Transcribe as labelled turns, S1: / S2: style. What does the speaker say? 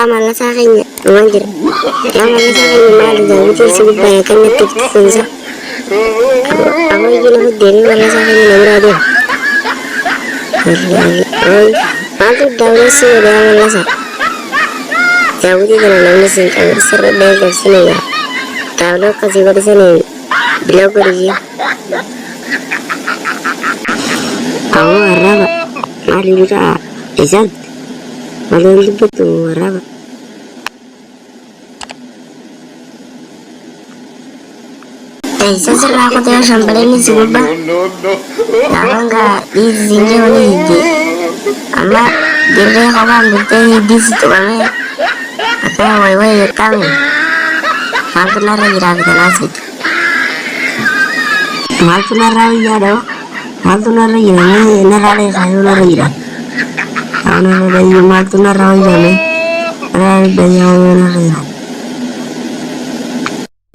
S1: malah sa akin niya. Umangkir. Malah sa akin niya malah dyan. Ito yung sugod ba yan? Kanya tiktikon sa. Ako yung ginamit din. Malah sa akin niya namrado. Ay, matod daw na siya. Daya malah sa. Jauh di dalam namanya sih. Agar seru deh dari sini ya. Tahu kasih gue di sini. Bilang gue di. Aku arah. Mari kita. Izan. Malu libet tuh arah. Seserah aku tuh sampai ini sih gue. Aku nggak izinnya ini. Ama dia kalau ambil teh di situ kami. Atau wai ya tahu. Maltu lagi kita nasi. Maltu lagi ada. Maltu lagi ini narale kayu lagi dah. Awalnya dari maltu lagi dah. Ada banyak